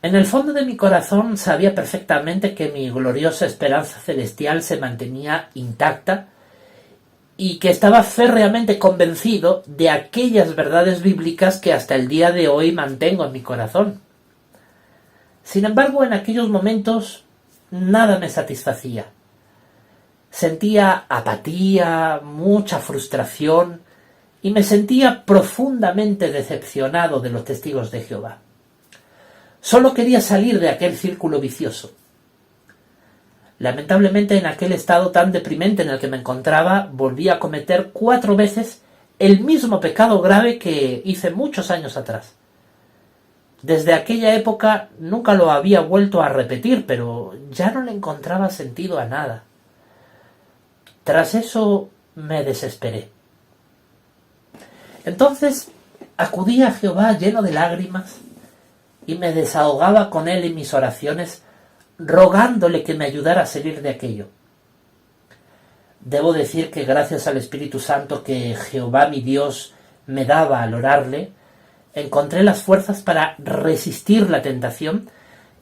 En el fondo de mi corazón sabía perfectamente que mi gloriosa esperanza celestial se mantenía intacta y que estaba férreamente convencido de aquellas verdades bíblicas que hasta el día de hoy mantengo en mi corazón. Sin embargo, en aquellos momentos nada me satisfacía. Sentía apatía, mucha frustración y me sentía profundamente decepcionado de los testigos de Jehová. Solo quería salir de aquel círculo vicioso. Lamentablemente, en aquel estado tan deprimente en el que me encontraba, volví a cometer 4 veces el mismo pecado grave que hice muchos años atrás. Desde aquella época nunca lo había vuelto a repetir, pero ya no le encontraba sentido a nada. Tras eso me desesperé. Entonces acudí a Jehová lleno de lágrimas y me desahogaba con él en mis oraciones, rogándole que me ayudara a salir de aquello. Debo decir que gracias al Espíritu Santo que Jehová mi Dios me daba al orarle, encontré las fuerzas para resistir la tentación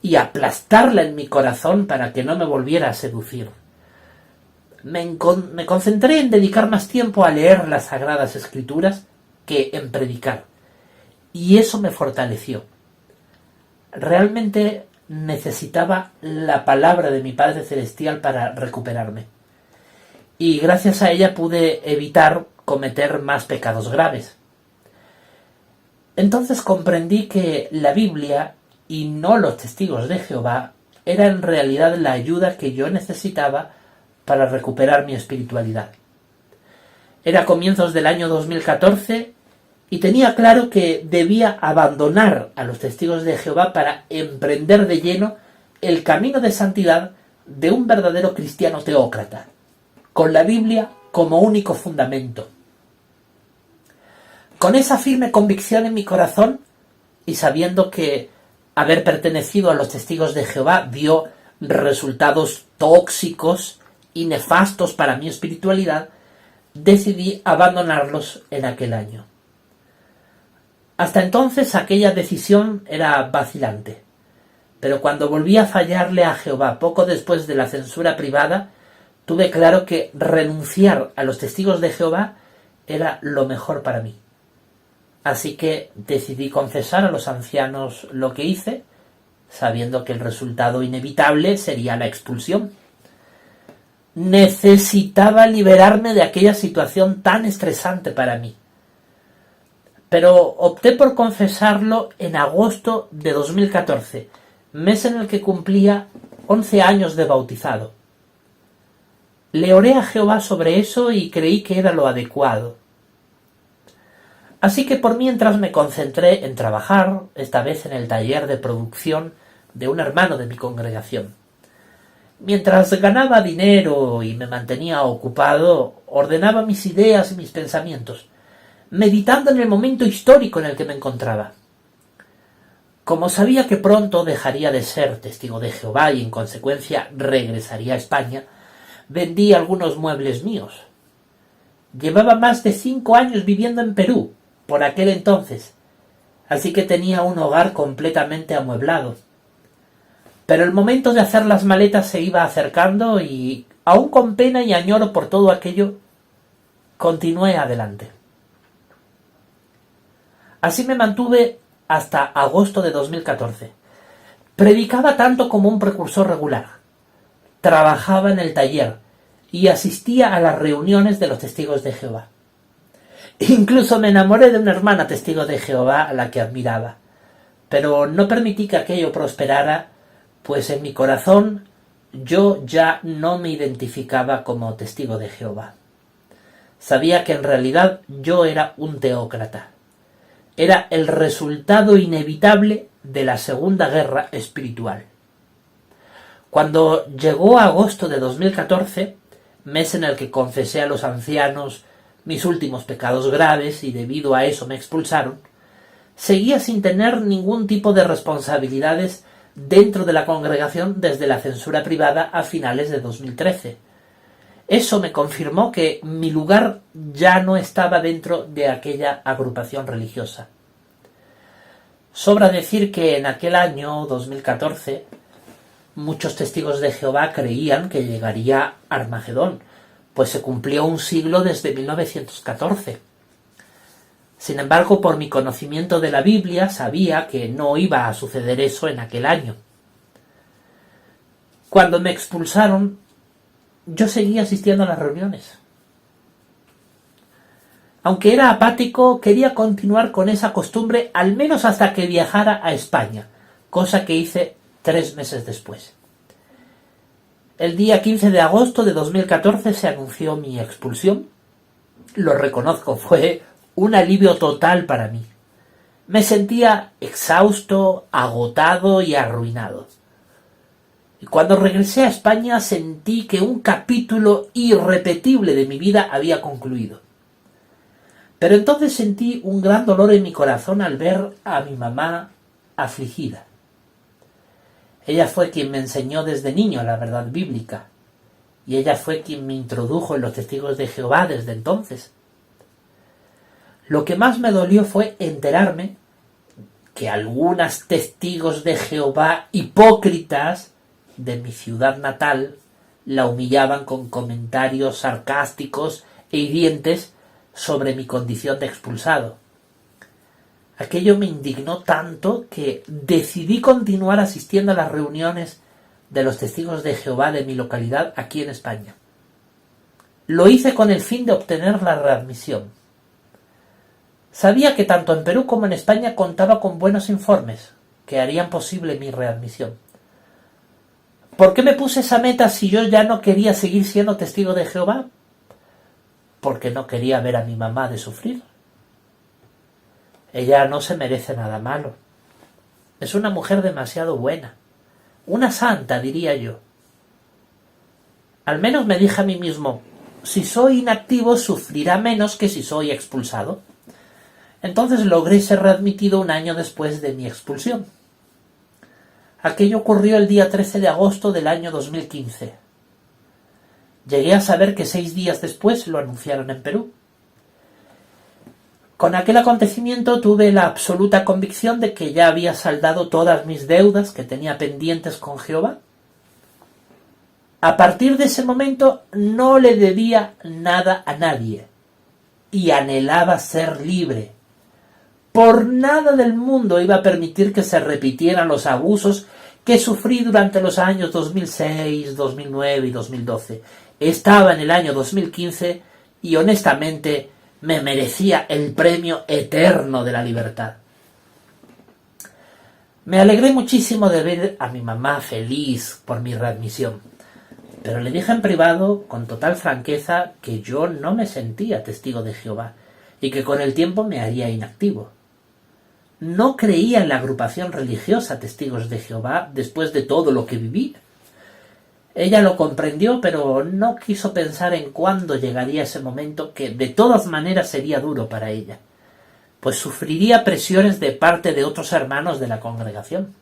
y aplastarla en mi corazón para que no me volviera a seducir. Me concentré en dedicar más tiempo a leer las Sagradas Escrituras que en predicar, y eso me fortaleció. Realmente necesitaba la palabra de mi Padre Celestial para recuperarme, y gracias a ella pude evitar cometer más pecados graves. Entonces comprendí que la Biblia, y no los testigos de Jehová, era en realidad la ayuda que yo necesitaba para recuperar mi espiritualidad. Era comienzos del año 2014 y tenía claro que debía abandonar a los testigos de Jehová para emprender de lleno el camino de santidad de un verdadero cristiano teócrata, con la Biblia como único fundamento. Con esa firme convicción en mi corazón y sabiendo que haber pertenecido a los testigos de Jehová dio resultados tóxicos y nefastos para mi espiritualidad, decidí abandonarlos en aquel año. Hasta entonces aquella decisión era vacilante, pero cuando volví a fallarle a Jehová poco después de la censura privada, tuve claro que renunciar a los testigos de Jehová era lo mejor para mí. Así que decidí confesar a los ancianos lo que hice, sabiendo que el resultado inevitable sería la expulsión. Necesitaba liberarme de aquella situación tan estresante para mí. Pero opté por confesarlo en agosto de 2014, mes en el que cumplía 11 años de bautizado. Le oré a Jehová sobre eso y creí que era lo adecuado. Así que por mientras me concentré en trabajar, esta vez en el taller de producción de un hermano de mi congregación. Mientras ganaba dinero y me mantenía ocupado, ordenaba mis ideas y mis pensamientos, meditando en el momento histórico en el que me encontraba. Como sabía que pronto dejaría de ser testigo de Jehová y en consecuencia regresaría a España, vendí algunos muebles míos. Llevaba más de 5 años viviendo en Perú, por aquel entonces, así que tenía un hogar completamente amueblado. Pero el momento de hacer las maletas se iba acercando y, aún con pena y añoro por todo aquello, continué adelante. Así me mantuve hasta agosto de 2014. Predicaba tanto como un precursor regular. Trabajaba en el taller y asistía a las reuniones de los testigos de Jehová. Incluso me enamoré de una hermana testigo de Jehová a la que admiraba, pero no permití que aquello prosperara, pues en mi corazón yo ya no me identificaba como testigo de Jehová. Sabía que en realidad yo era un teócrata. Era el resultado inevitable de la Segunda Guerra Espiritual. Cuando llegó agosto de 2014, mes en el que confesé a los ancianos mis últimos pecados graves y debido a eso me expulsaron, seguía sin tener ningún tipo de responsabilidades dentro de la congregación desde la censura privada a finales de 2013. Eso me confirmó que mi lugar ya no estaba dentro de aquella agrupación religiosa. Sobra decir que en aquel año 2014 muchos testigos de Jehová creían que llegaría Armagedón, pues se cumplió un siglo desde 1914. Sin embargo, por mi conocimiento de la Biblia, sabía que no iba a suceder eso en aquel año. Cuando me expulsaron, yo seguía asistiendo a las reuniones. Aunque era apático, quería continuar con esa costumbre al menos hasta que viajara a España, cosa que hice 3 meses después. El día 15 de agosto de 2014 se anunció mi expulsión. Lo reconozco, fue un alivio total para mí. Me sentía exhausto, agotado y arruinado. Y cuando regresé a España sentí que un capítulo irrepetible de mi vida había concluido. Pero entonces sentí un gran dolor en mi corazón al ver a mi mamá afligida. Ella fue quien me enseñó desde niño la verdad bíblica, y ella fue quien me introdujo en los testigos de Jehová desde entonces. Lo que más me dolió fue enterarme que algunos testigos de Jehová hipócritas de mi ciudad natal la humillaban con comentarios sarcásticos e hirientes sobre mi condición de expulsado. Aquello me indignó tanto que decidí continuar asistiendo a las reuniones de los testigos de Jehová de mi localidad aquí en España. Lo hice con el fin de obtener la readmisión. Sabía que tanto en Perú como en España contaba con buenos informes que harían posible mi readmisión. ¿Por qué me puse esa meta si yo ya no quería seguir siendo testigo de Jehová? Porque no quería ver a mi mamá de sufrir. Ella no se merece nada malo. Es una mujer demasiado buena. Una santa, diría yo. Al menos me dije a mí mismo, si soy inactivo sufrirá menos que si soy expulsado. Entonces logré ser readmitido un año después de mi expulsión. Aquello ocurrió el día 13 de agosto del año 2015. Llegué a saber que 6 días después lo anunciaron en Perú. Con aquel acontecimiento tuve la absoluta convicción de que ya había saldado todas mis deudas que tenía pendientes con Jehová. A partir de ese momento no le debía nada a nadie y anhelaba ser libre. Por nada del mundo iba a permitir que se repitieran los abusos que sufrí durante los años 2006, 2009 y 2012. Estaba en el año 2015 y honestamente me merecía el premio eterno de la libertad. Me alegré muchísimo de ver a mi mamá feliz por mi readmisión, pero le dije en privado, con total franqueza, que yo no me sentía testigo de Jehová y que con el tiempo me haría inactivo. No creía en la agrupación religiosa Testigos de Jehová después de todo lo que viví. Ella lo comprendió, pero no quiso pensar en cuándo llegaría ese momento que de todas maneras sería duro para ella, pues sufriría presiones de parte de otros hermanos de la congregación.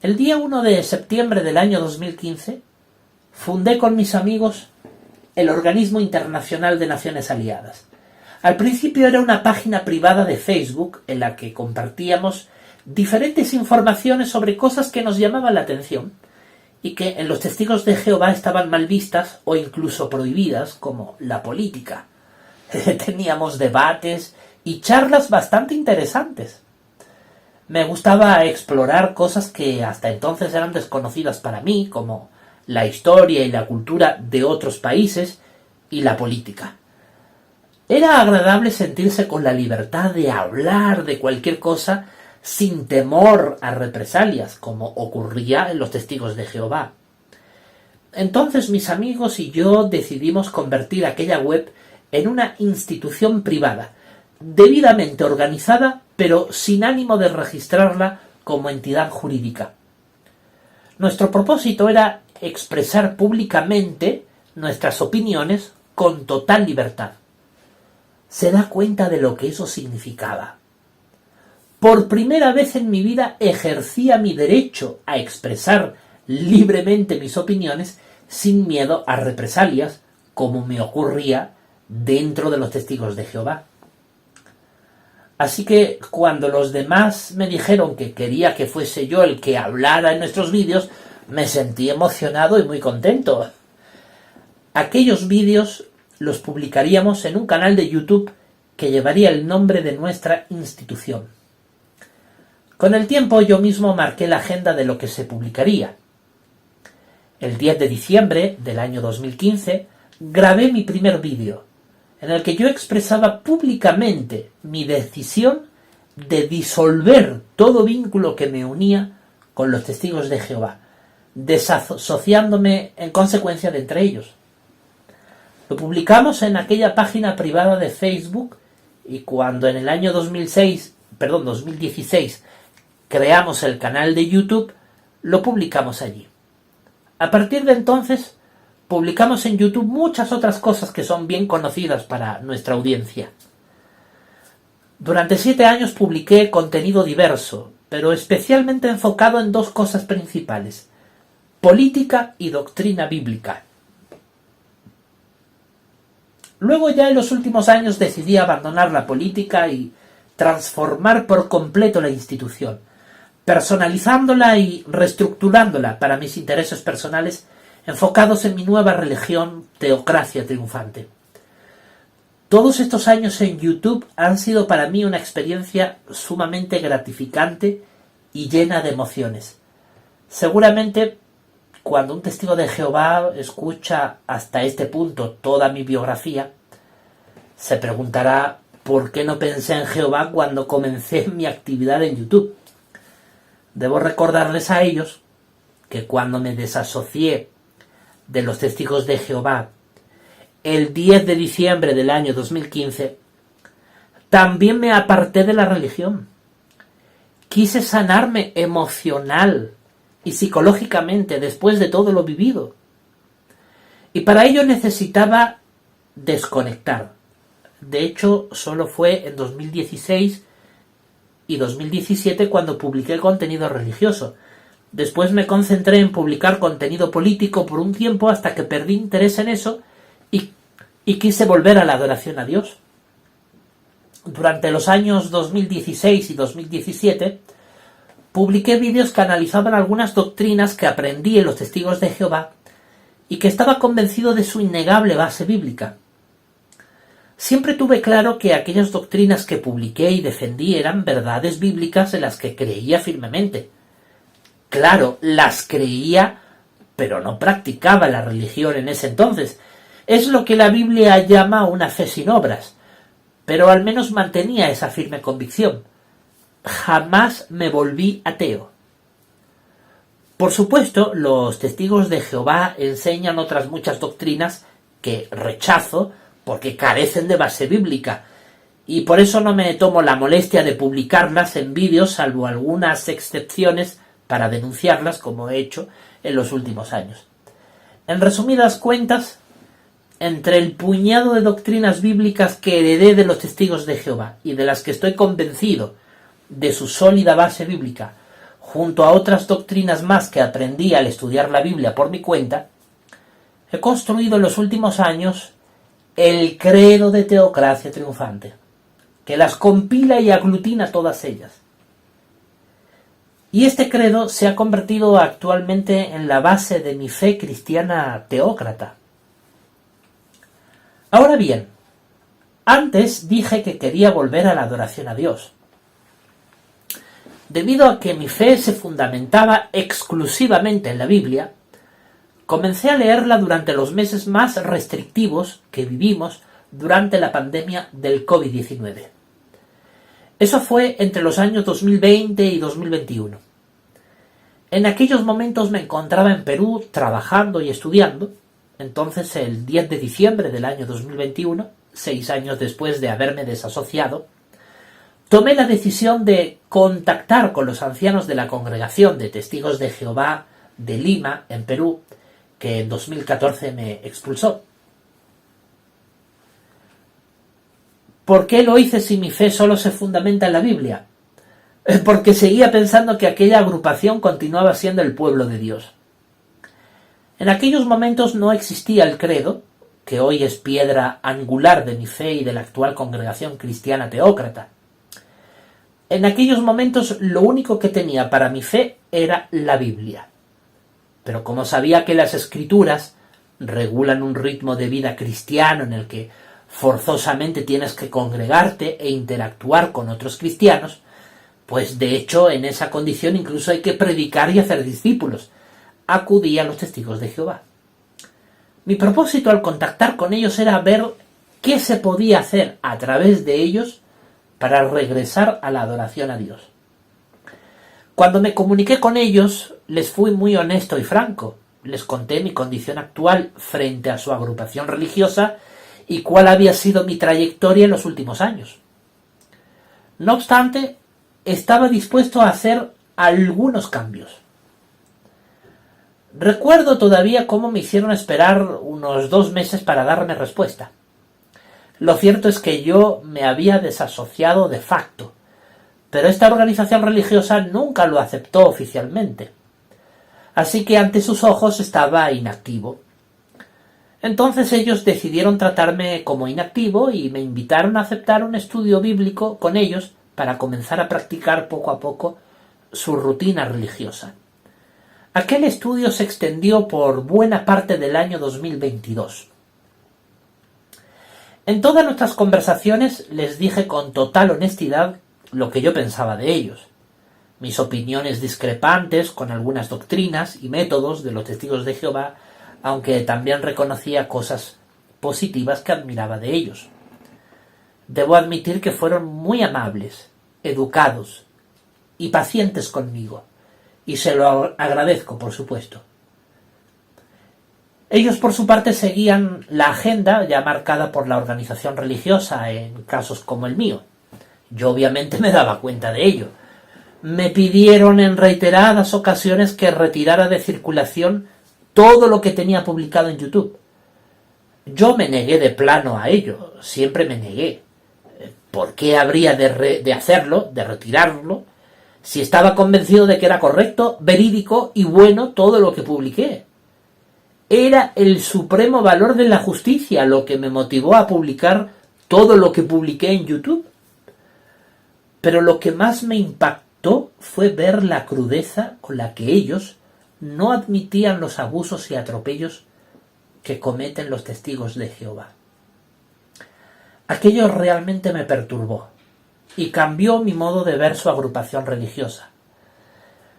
El día 1 de septiembre del año 2015 fundé con mis amigos el Organismo Internacional de Naciones Aliadas. Al principio era una página privada de Facebook en la que compartíamos diferentes informaciones sobre cosas que nos llamaban la atención y que en los testigos de Jehová estaban mal vistas o incluso prohibidas, como la política. Teníamos debates y charlas bastante interesantes. Me gustaba explorar cosas que hasta entonces eran desconocidas para mí, como la historia y la cultura de otros países y la política. Era agradable sentirse con la libertad de hablar de cualquier cosa sin temor a represalias, como ocurría en los testigos de Jehová. Entonces mis amigos y yo decidimos convertir aquella web en una institución privada, debidamente organizada, pero sin ánimo de registrarla como entidad jurídica. Nuestro propósito era expresar públicamente nuestras opiniones con total libertad. ¿Se da cuenta de lo que eso significaba? Por primera vez en mi vida ejercía mi derecho a expresar libremente mis opiniones sin miedo a represalias, como me ocurría dentro de los testigos de Jehová. Así que cuando los demás me dijeron que quería que fuese yo el que hablara en nuestros vídeos, me sentí emocionado y muy contento. Aquellos vídeos los publicaríamos en un canal de YouTube que llevaría el nombre de nuestra institución. Con el tiempo yo mismo marqué la agenda de lo que se publicaría. El 10 de diciembre del año 2015 grabé mi primer vídeo, en el que yo expresaba públicamente mi decisión de disolver todo vínculo que me unía con los testigos de Jehová, desasociándome en consecuencia de entre ellos. Lo publicamos en aquella página privada de Facebook y cuando en el año 2016 creamos el canal de YouTube, lo publicamos allí. A partir de entonces, publicamos en YouTube muchas otras cosas que son bien conocidas para nuestra audiencia. Durante 7 años publiqué contenido diverso, pero especialmente enfocado en 2 cosas principales: política y doctrina bíblica. Luego ya en los últimos años decidí abandonar la política y transformar por completo la institución, personalizándola y reestructurándola para mis intereses personales, enfocados en mi nueva religión, Teocracia Triunfante. Todos estos años en YouTube han sido para mí una experiencia sumamente gratificante y llena de emociones. Seguramente, cuando un testigo de Jehová escucha hasta este punto toda mi biografía, se preguntará por qué no pensé en Jehová cuando comencé mi actividad en YouTube. Debo recordarles a ellos que cuando me desasocié de los testigos de Jehová el 10 de diciembre del año 2015, también me aparté de la religión. Quise sanarme emocional y psicológicamente después de todo lo vivido. Y para ello necesitaba desconectar. De hecho, solo fue en 2016 y 2017 cuando publiqué contenido religioso. Después me concentré en publicar contenido político por un tiempo hasta que perdí interés en eso y quise volver a la adoración a Dios. Durante los años 2016 y 2017 publiqué vídeos que analizaban algunas doctrinas que aprendí en los testigos de Jehová y que estaba convencido de su innegable base bíblica. Siempre tuve claro que aquellas doctrinas que publiqué y defendí eran verdades bíblicas en las que creía firmemente. Claro, las creía, pero no practicaba la religión en ese entonces. Es lo que la Biblia llama una fe sin obras, pero al menos mantenía esa firme convicción. Jamás me volví ateo. Por supuesto, los testigos de Jehová enseñan otras muchas doctrinas que rechazo porque carecen de base bíblica, y por eso no me tomo la molestia de publicarlas en vídeos, salvo algunas excepciones para denunciarlas, como he hecho en los últimos años. En resumidas cuentas, entre el puñado de doctrinas bíblicas que heredé de los testigos de Jehová y de las que estoy convencido de su sólida base bíblica, junto a otras doctrinas más que aprendí al estudiar la Biblia por mi cuenta, he construido en los últimos años el credo de Teocracia Triunfante, que las compila y aglutina todas ellas. Y este credo se ha convertido actualmente en la base de mi fe cristiana teócrata. Ahora bien, antes dije que quería volver a la adoración a Dios. Debido a que mi fe se fundamentaba exclusivamente en la Biblia, comencé a leerla durante los meses más restrictivos que vivimos durante la pandemia del COVID-19. Eso fue entre los años 2020 y 2021. En aquellos momentos me encontraba en Perú trabajando y estudiando. Entonces, el 10 de diciembre del año 2021, 6 años después de haberme desasociado, tomé la decisión de contactar con los ancianos de la Congregación de Testigos de Jehová de Lima, en Perú, que en 2014 me expulsó. ¿Por qué lo hice si mi fe solo se fundamenta en la Biblia? Porque seguía pensando que aquella agrupación continuaba siendo el pueblo de Dios. En aquellos momentos no existía el credo, que hoy es piedra angular de mi fe y de la actual Congregación Cristiana Teócrata. En aquellos momentos lo único que tenía para mi fe era la Biblia. Pero como sabía que las Escrituras regulan un ritmo de vida cristiano en el que forzosamente tienes que congregarte e interactuar con otros cristianos, pues de hecho en esa condición incluso hay que predicar y hacer discípulos, acudí a los Testigos de Jehová. Mi propósito al contactar con ellos era ver qué se podía hacer a través de ellos para regresar a la adoración a Dios. Cuando me comuniqué con ellos, les fui muy honesto y franco. Les conté mi condición actual frente a su agrupación religiosa y cuál había sido mi trayectoria en los últimos años. No obstante, estaba dispuesto a hacer algunos cambios. Recuerdo todavía cómo me hicieron esperar unos 2 meses para darme respuesta. Lo cierto es que yo me había desasociado de facto, pero esta organización religiosa nunca lo aceptó oficialmente. Así que ante sus ojos estaba inactivo. Entonces ellos decidieron tratarme como inactivo y me invitaron a aceptar un estudio bíblico con ellos para comenzar a practicar poco a poco su rutina religiosa. Aquel estudio se extendió por buena parte del año 2022. En todas nuestras conversaciones les dije con total honestidad lo que yo pensaba de ellos, mis opiniones discrepantes con algunas doctrinas y métodos de los Testigos de Jehová, aunque también reconocía cosas positivas que admiraba de ellos. Debo admitir que fueron muy amables, educados y pacientes conmigo, y se lo agradezco, por supuesto. Ellos, por su parte, seguían la agenda ya marcada por la organización religiosa en casos como el mío. Yo obviamente me daba cuenta de ello. Me pidieron en reiteradas ocasiones que retirara de circulación todo lo que tenía publicado en YouTube. Yo me negué de plano a ello, siempre me negué. ¿Por qué habría de hacerlo, de retirarlo, si estaba convencido de que era correcto, verídico y bueno todo lo que publiqué? Era el supremo valor de la justicia lo que me motivó a publicar todo lo que publiqué en YouTube. Pero lo que más me impactó fue ver la crudeza con la que ellos no admitían los abusos y atropellos que cometen los Testigos de Jehová. Aquello realmente me perturbó y cambió mi modo de ver su agrupación religiosa.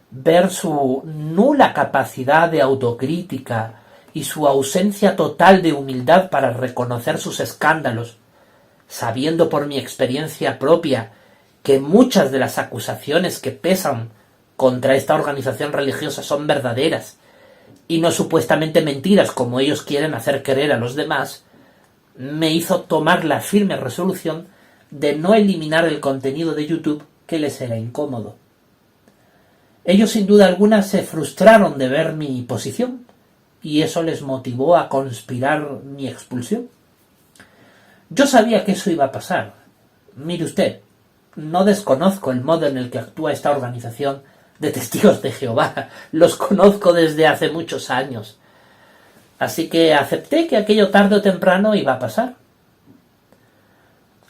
Ver su nula capacidad de autocrítica y su ausencia total de humildad para reconocer sus escándalos, sabiendo por mi experiencia propia que muchas de las acusaciones que pesan contra esta organización religiosa son verdaderas y no supuestamente mentiras como ellos quieren hacer creer a los demás, me hizo tomar la firme resolución de no eliminar el contenido de YouTube que les era incómodo. Ellos sin duda alguna se frustraron de ver mi posición y eso les motivó a conspirar mi expulsión. Yo sabía que eso iba a pasar. Mire usted, no desconozco el modo en el que actúa esta organización de Testigos de Jehová. Los conozco desde hace muchos años. Así que acepté que aquello tarde o temprano iba a pasar.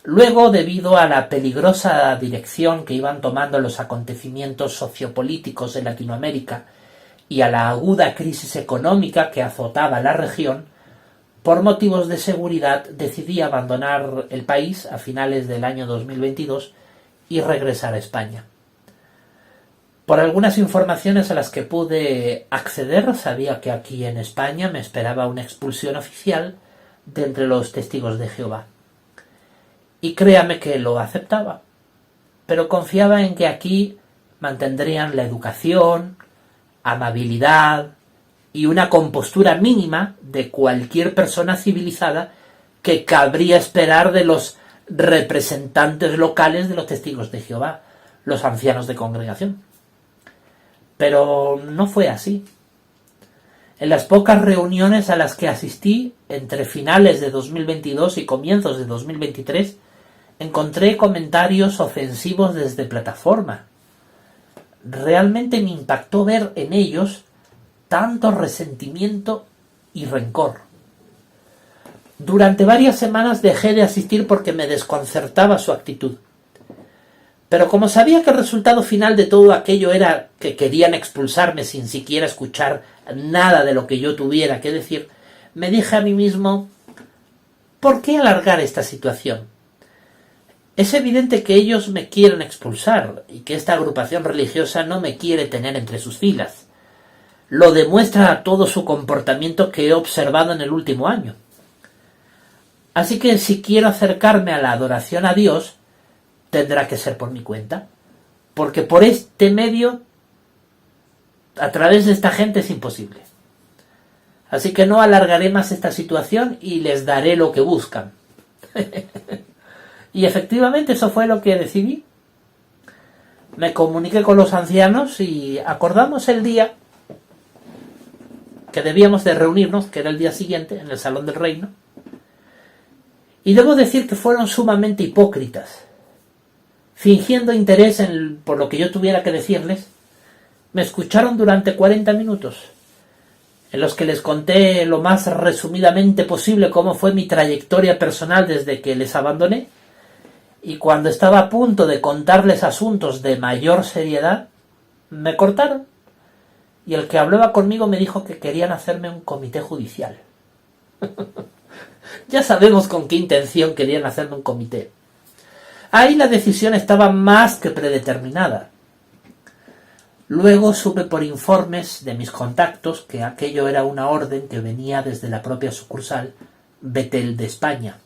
Luego, debido a la peligrosa dirección que iban tomando los acontecimientos sociopolíticos de Latinoamérica y a la aguda crisis económica que azotaba la región, por motivos de seguridad decidí abandonar el país a finales del año 2022 y regresar a España. Por algunas informaciones a las que pude acceder, sabía que aquí en España me esperaba una expulsión oficial de entre los Testigos de Jehová. Y créame que lo aceptaba, pero confiaba en que aquí mantendrían la educación, amabilidad y una compostura mínima de cualquier persona civilizada que cabría esperar de los representantes locales de los Testigos de Jehová, los ancianos de congregación. Pero no fue así. En las pocas reuniones a las que asistí entre finales de 2022 y comienzos de 2023, encontré comentarios ofensivos desde plataforma. Realmente me impactó ver en ellos tanto resentimiento y rencor. Durante varias semanas dejé de asistir porque me desconcertaba su actitud. Pero como sabía que el resultado final de todo aquello era que querían expulsarme sin siquiera escuchar nada de lo que yo tuviera que decir, me dije a mí mismo, ¿por qué alargar esta situación? Es evidente que ellos me quieren expulsar y que esta agrupación religiosa no me quiere tener entre sus filas. Lo demuestra todo su comportamiento que he observado en el último año. Así que si quiero acercarme a la adoración a Dios, tendrá que ser por mi cuenta, porque por este medio, a través de esta gente, es imposible. Así que no alargaré más esta situación y les daré lo que buscan. Y efectivamente eso fue lo que decidí. Me comuniqué con los ancianos y acordamos el día que debíamos de reunirnos, que era el día siguiente, en el Salón del Reino. Y debo decir que fueron sumamente hipócritas. Fingiendo interés por lo que yo tuviera que decirles, me escucharon durante 40 minutos, en los que les conté lo más resumidamente posible cómo fue mi trayectoria personal desde que les abandoné, y cuando estaba a punto de contarles asuntos de mayor seriedad, me cortaron, y el que hablaba conmigo me dijo que querían hacerme un comité judicial. Ya sabemos con qué intención querían hacerme un comité. Ahí la decisión estaba más que predeterminada. Luego supe por informes de mis contactos que aquello era una orden que venía desde la propia sucursal Betel de España.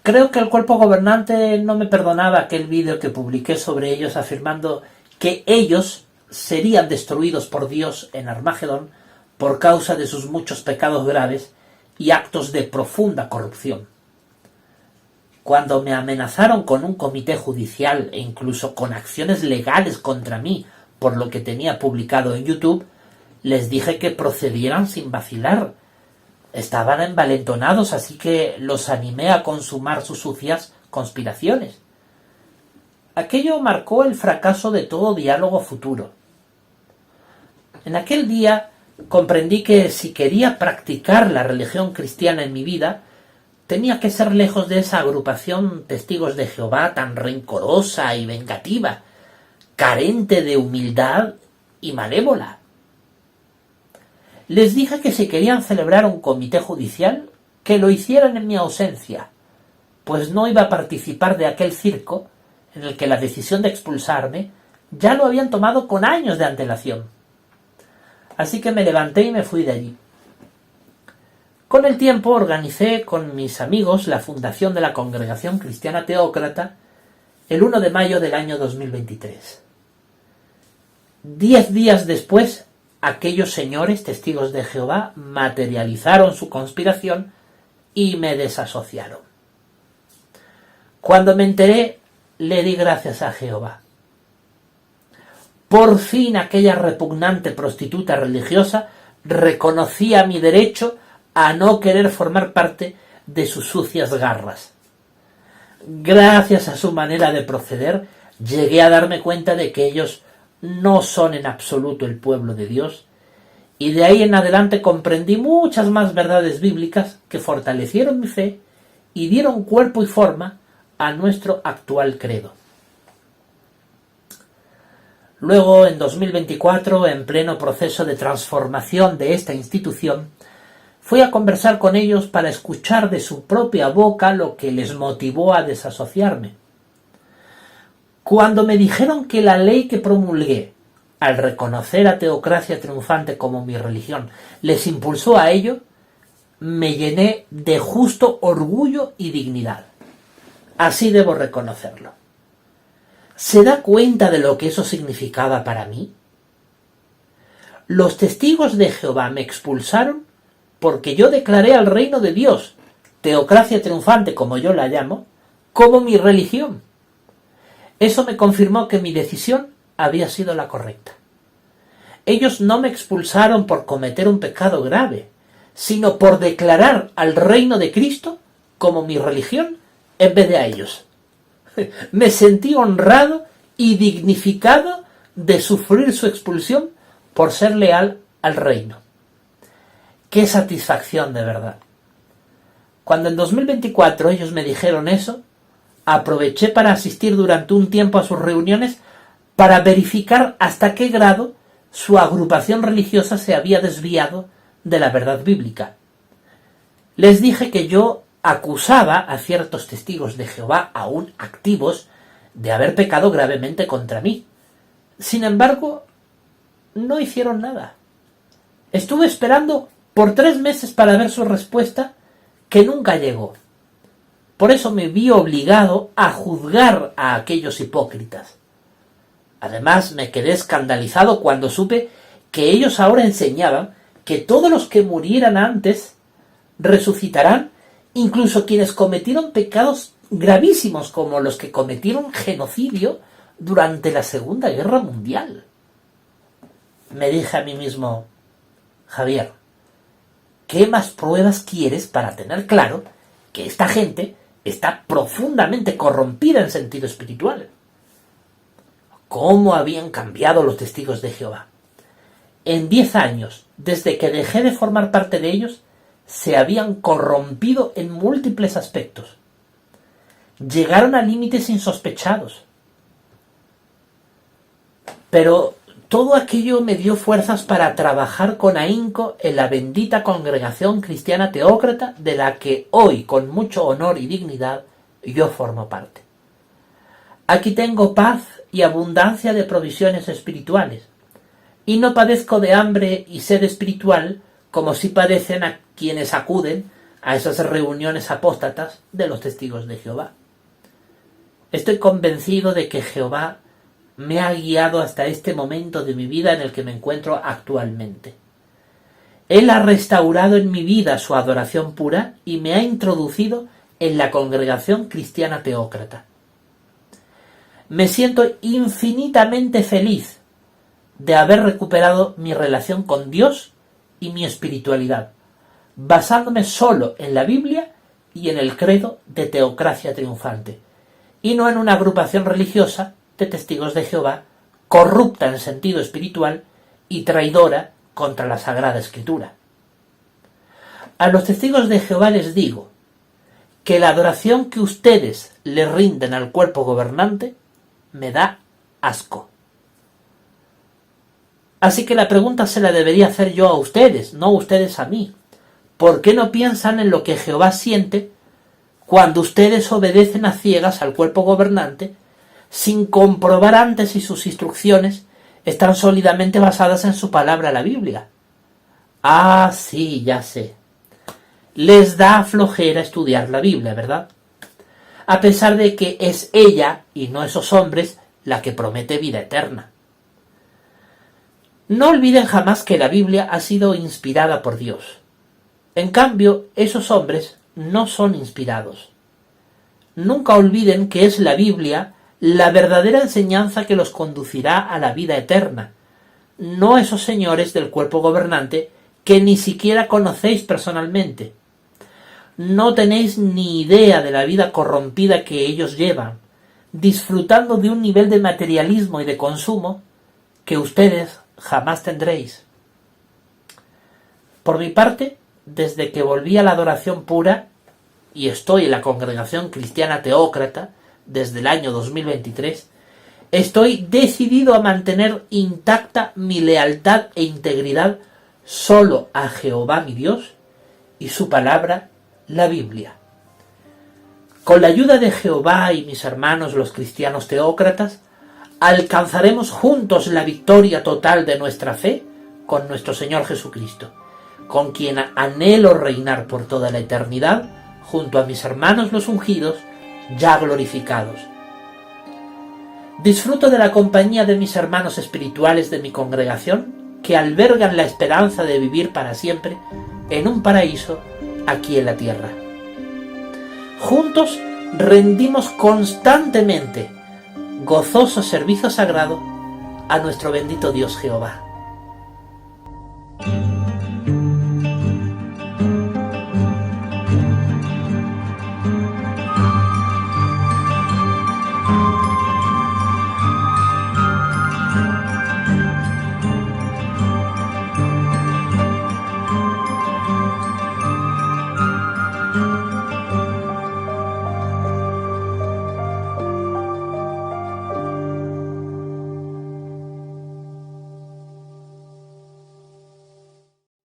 Creo que el cuerpo gobernante no me perdonaba aquel vídeo que publiqué sobre ellos afirmando que ellos serían destruidos por Dios en Armagedón por causa de sus muchos pecados graves y actos de profunda corrupción. Cuando me amenazaron con un comité judicial e incluso con acciones legales contra mí por lo que tenía publicado en YouTube, les dije que procedieran sin vacilar. Estaban envalentonados, así que los animé a consumar sus sucias conspiraciones. Aquello marcó el fracaso de todo diálogo futuro. En aquel día comprendí que si quería practicar la religión cristiana en mi vida, tenía que ser lejos de esa agrupación Testigos de Jehová tan rencorosa y vengativa, carente de humildad y malévola. Les dije que si querían celebrar un comité judicial, que lo hicieran en mi ausencia, pues no iba a participar de aquel circo en el que la decisión de expulsarme ya lo habían tomado con años de antelación. Así que me levanté y me fui de allí. Con el tiempo organicé con mis amigos la fundación de la Congregación Cristiana Teócrata el 1 de mayo del año 2023. 10 días después, aquellos señores testigos de Jehová materializaron su conspiración y me desasociaron. Cuando me enteré, le di gracias a Jehová. Por fin aquella repugnante prostituta religiosa reconocía mi derecho a no querer formar parte de sus sucias garras. Gracias a su manera de proceder, llegué a darme cuenta de que ellos no son en absoluto el pueblo de Dios, y de ahí en adelante comprendí muchas más verdades bíblicas que fortalecieron mi fe y dieron cuerpo y forma a nuestro actual credo. Luego, en 2024, en pleno proceso de transformación de esta institución, fui a conversar con ellos para escuchar de su propia boca lo que les motivó a desasociarme. Cuando me dijeron que la ley que promulgué, al reconocer a Teocracia Triunfante como mi religión, les impulsó a ello, me llené de justo orgullo y dignidad. Así debo reconocerlo. ¿Se da cuenta de lo que eso significaba para mí? Los testigos de Jehová me expulsaron porque yo declaré al reino de Dios, Teocracia Triunfante como yo la llamo, como mi religión. Eso me confirmó que mi decisión había sido la correcta. Ellos no me expulsaron por cometer un pecado grave, sino por declarar al reino de Cristo como mi religión en vez de a ellos. Me sentí honrado y dignificado de sufrir su expulsión por ser leal al reino. ¡Qué satisfacción de verdad! Cuando en 2024 ellos me dijeron eso, aproveché para asistir durante un tiempo a sus reuniones para verificar hasta qué grado su agrupación religiosa se había desviado de la verdad bíblica. Les dije que yo acusaba a ciertos testigos de Jehová aún activos de haber pecado gravemente contra mí. Sin embargo, no hicieron nada. Estuve esperando por 3 meses para ver su respuesta, que nunca llegó. Por eso me vi obligado a juzgar a aquellos hipócritas. Además, me quedé escandalizado cuando supe que ellos ahora enseñaban que todos los que murieran antes resucitarán, incluso quienes cometieron pecados gravísimos como los que cometieron genocidio durante la Segunda Guerra Mundial. Me dije a mí mismo: Javier, ¿qué más pruebas quieres para tener claro que esta gente está profundamente corrompida en sentido espiritual? ¿Cómo habían cambiado los testigos de Jehová? En 10 años, desde que dejé de formar parte de ellos, se habían corrompido en múltiples aspectos. Llegaron a límites insospechados. Pero todo aquello me dio fuerzas para trabajar con ahínco en la bendita congregación cristiana teócrata de la que hoy, con mucho honor y dignidad, yo formo parte. Aquí tengo paz y abundancia de provisiones espirituales, y no padezco de hambre y sed espiritual como si padecen a quienes acuden a esas reuniones apóstatas de los testigos de Jehová. Estoy convencido de que Jehová me ha guiado hasta este momento de mi vida en el que me encuentro actualmente. Él ha restaurado en mi vida su adoración pura y me ha introducido en la congregación cristiana teócrata. Me siento infinitamente feliz de haber recuperado mi relación con Dios y mi espiritualidad, basándome solo en la Biblia y en el credo de teocracia triunfante, y no en una agrupación religiosa de testigos de Jehová corrupta en sentido espiritual y traidora contra la Sagrada Escritura. A los testigos de Jehová les digo que la adoración que ustedes le rinden al cuerpo gobernante me da asco. Así que la pregunta se la debería hacer yo a ustedes, no ustedes a mí. ¿Por qué no piensan en lo que Jehová siente cuando ustedes obedecen a ciegas al cuerpo gobernante sin comprobar antes si sus instrucciones están sólidamente basadas en su palabra, la Biblia? Ah, sí, ya sé. Les da flojera estudiar la Biblia, ¿verdad? A pesar de que es ella, y no esos hombres, la que promete vida eterna. No olviden jamás que la Biblia ha sido inspirada por Dios. En cambio, esos hombres no son inspirados. Nunca olviden que es la Biblia la verdadera enseñanza que los conducirá a la vida eterna, no esos señores del cuerpo gobernante que ni siquiera conocéis personalmente. No tenéis ni idea de la vida corrompida que ellos llevan, disfrutando de un nivel de materialismo y de consumo que ustedes jamás tendréis. Por mi parte, desde que volví a la adoración pura, y estoy en la congregación cristiana teócrata desde el año 2023, estoy decidido a mantener intacta mi lealtad e integridad solo a Jehová mi Dios y su palabra, la Biblia. Con la ayuda de Jehová y mis hermanos los cristianos teócratas, alcanzaremos juntos la victoria total de nuestra fe con nuestro Señor Jesucristo, con quien anhelo reinar por toda la eternidad junto a mis hermanos los ungidos, ya glorificados. Disfruto de la compañía de mis hermanos espirituales de mi congregación, que albergan la esperanza de vivir para siempre en un paraíso aquí en la tierra. Juntos rendimos constantemente gozoso servicio sagrado a nuestro bendito Dios Jehová.